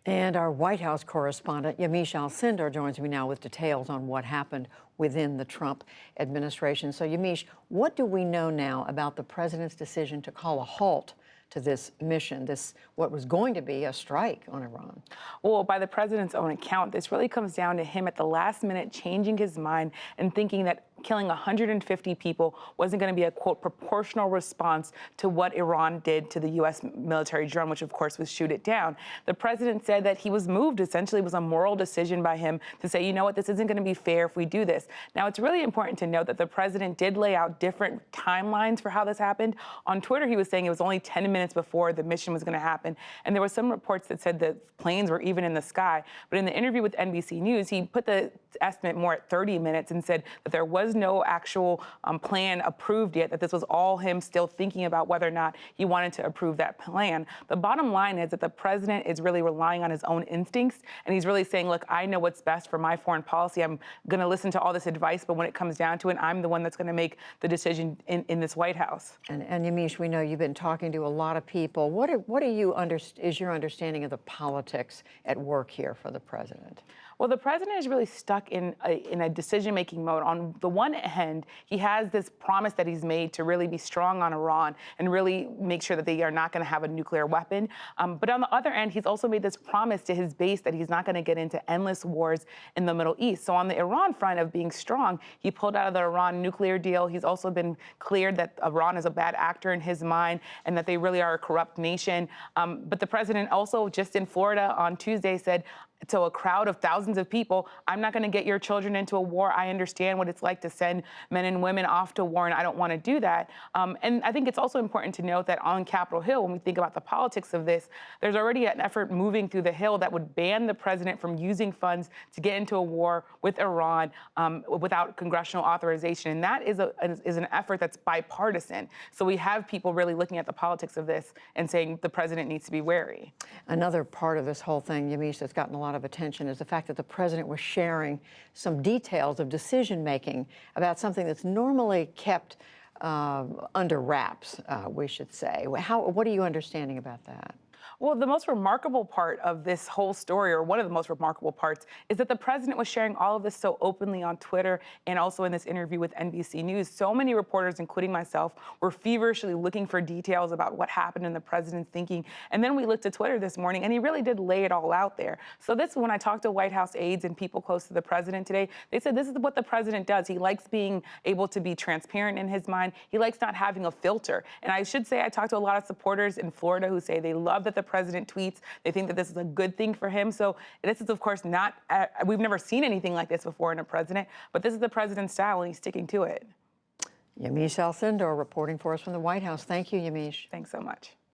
And our White House correspondent, Yamiche Alcindor, joins me now with details on what happened within the Trump administration. So, Yamiche, what do we know now about the president's decision to call a halt to this mission, what was going to be a strike on Iran? Well, by the president's own account, this really comes down to him at the last minute changing his mind and thinking that killing 150 people wasn't going to be a, quote, proportional response to what Iran did to the U.S. military drone, which, of course, was shoot it down. The president said that he was moved. Essentially, it was a moral decision by him to say, you know what, this isn't going to be fair if we do this. Now, it's really important to note that the president did lay out different timelines for how this happened. On Twitter, he was saying it was only 10 minutes before the mission was going to happen. And there were some reports that said that planes were even in the sky. But in the interview with NBC News, he put the estimate more at 30 minutes and said that there was no actual plan approved yet, that this was all him still thinking about whether or not he wanted to approve that plan. The bottom line is that the president is really relying on his own instincts, and he's really saying, look, I know what's best for my foreign policy. I'm going to listen to all this advice, but when it comes down to it, I'm the one that's going to make the decision in this White House. And Yamiche, we know you've been talking to a lot of people. What is your understanding of the politics at work here for the president? Well, the president is really stuck in a decision-making mode. On the one hand, he has this promise that he's made to really be strong on Iran and really make sure that they are not going to have a nuclear weapon. But on the other end, he's also made this promise to his base that he's not going to get into endless wars in the Middle East. So on the Iran front of being strong, he pulled out of the Iran nuclear deal. He's also been cleared that Iran is a bad actor in his mind and that they really are a corrupt nation. But the president also just in Florida on Tuesday said, to a crowd of thousands of people, I'm not going to get your children into a war. I understand what it's like to send men and women off to war, and I don't want to do that. And I think it's also important to note that on Capitol Hill, when we think about the politics of this, there's already an effort moving through the Hill that would ban the president from using funds to get into a war with Iran without congressional authorization. And that is an effort that's bipartisan. So we have people really looking at the politics of this and saying the president needs to be wary. Another part of this whole thing, Yamiche, that's gotten a lot of attention is the fact that the president was sharing some details of decision-making about something that's normally kept under wraps, we should say. What are you understanding about that? Well, the most remarkable part of this whole story, or one of the most remarkable parts, is that the president was sharing all of this so openly on Twitter and also in this interview with NBC News. So many reporters, including myself, were feverishly looking for details about what happened in the president's thinking. And then we looked at Twitter this morning, and he really did lay it all out there. So when I talked to White House aides and people close to the president today, they said this is what the president does. He likes being able to be transparent in his mind. He likes not having a filter. And I should say I talked to a lot of supporters in Florida who say they love that the president tweets. They think that this is a good thing for him. So this is, of course, not, we've never seen anything like this before in a president, but this is the president's style, and he's sticking to it. Yamiche Alcindor reporting for us from the White House. Thank you, Yamiche. Thanks so much.